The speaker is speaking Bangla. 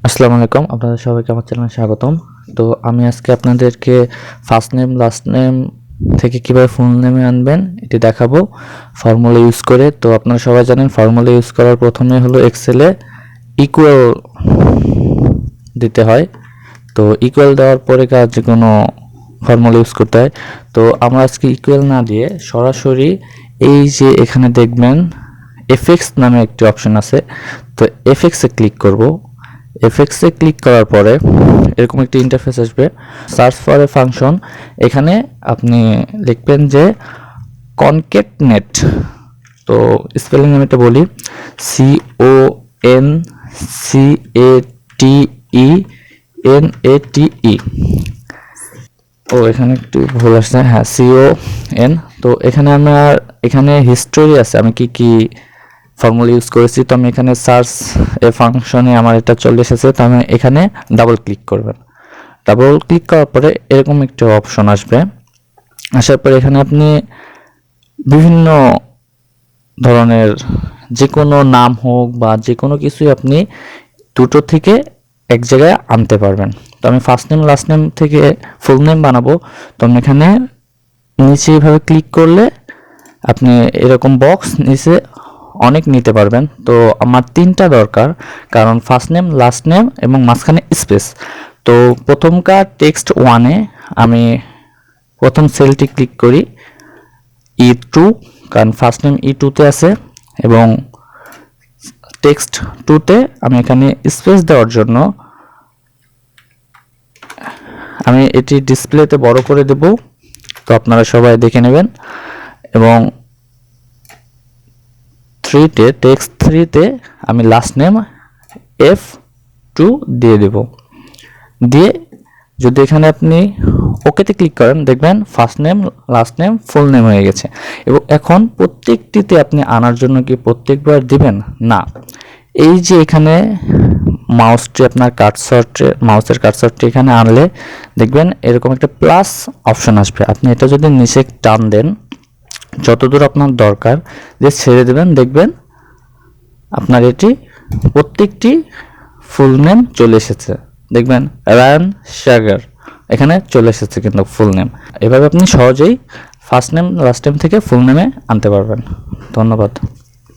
আসসালামু আলাইকুম, আপনাদের সবাইকে আমার চ্যানেলে স্বাগতম। তো আমি আজকে আপনাদেরকে ফার্স্ট নেম লাস্ট নেম থেকে কীভাবে ফুল নেমে আনবেন এটি দেখাবো ফর্মুলা ইউজ করে। তো আপনারা সবাই জানেন ফর্মুলা ইউজ করার প্রথমে হলো এক্সেলে ইকুয়াল দিতে হয়। তো ইকুয়াল দেওয়ার পরে যে কোনো ফর্মুলা ইউজ করতে হয়। তো আমরা আজকে ইকুয়াল না দিয়ে সরাসরি এই যে এখানে দেখবেন এফএক্স নামে একটি অপশন আছে, তো এফএক্সে ক্লিক করব। এফএক্সে ক্লিক করার পরে এরকম একটি ইন্টারফেস আসবে, সার্চ ফর এ ফাংশন। এখানে আপনি লিখবেন যে কনকেটনেট। তো স্পেলিং আমি এটা বলি, CONCATENATE। এখানে একটু ভুল আসছে, হ্যাঁ CON। তো এখানে হিস্টোরি আছে আমি কি কি ফর্মুলা ইউজ করেছি। তো আমি এখানে সার্চ এ ফাংশনে আমার এটা চলে এসেছে। তো আমি এখানে ডাবল ক্লিক করবেন। ডাবল ক্লিক করার পরে এরকম একটা অপশন আসবে। আসার পরে এখানে আপনি বিভিন্ন ধরনের যে কোনো নাম হোক বা যে কোনো কিছুই আপনি দুটো থেকে এক জায়গায় আনতে পারবেন। তো আমি ফার্স্ট নেম লাস্ট নেম থেকে ফুল নেম বানাবো। তো আমি এখানে নিচে এইভাবে ক্লিক করলে আপনি এরকম বক্স নিচে অনেক নিতে পারবেন। তো আমার 3টা দরকার, কারণ ফার্স্ট নেম লাস্ট নেম এবং মাঝখানে স্পেস। তো প্রথমকার টেক্সট 1-এ আমি প্রথম সেলটি ক্লিক করি E2, কারণ ফার্স্ট নেম E2-তে আছে, এবং টেক্সট 2-তে আমি এখানে স্পেস দেওয়ার জন্য আমি এটি ডিসপ্লেতে বড় করে দেব। তো আপনারা সবাই দেখে নেবেন। এবং 3-তে টেক্সট 3-তে আমি লাস্ট নেম F2 দিয়ে দেব। দিয়ে যদি এখানে আপনি ওকেতে ক্লিক করেন দেখবেন first name last name full name হয়ে গেছে। এবং এখন প্রত্যেকটিতে আপনি আনার জন্য কি প্রত্যেকবার দিবেন না, এই যে এখানে মাউসের কার্সরটি এখানে আনলে দেখবেন এরকম একটা প্লাস অপশন আসবে। আপনি এটা যদি নিচে টান দেন, যতদূর আপনার দরকার যে ছেড়ে দেবেন, দেখবেন আপনার এটি প্রত্যেকটি ফুল নেম চলে এসেছে। দেখবেন রায়ান সাগার এখানে চলে এসেছে কিন্তু ফুল নেম। এভাবে আপনি সহজেই ফার্স্ট নেম লাস্ট নেম থেকে ফুল নেমে আনতে পারবেন। ধন্যবাদ।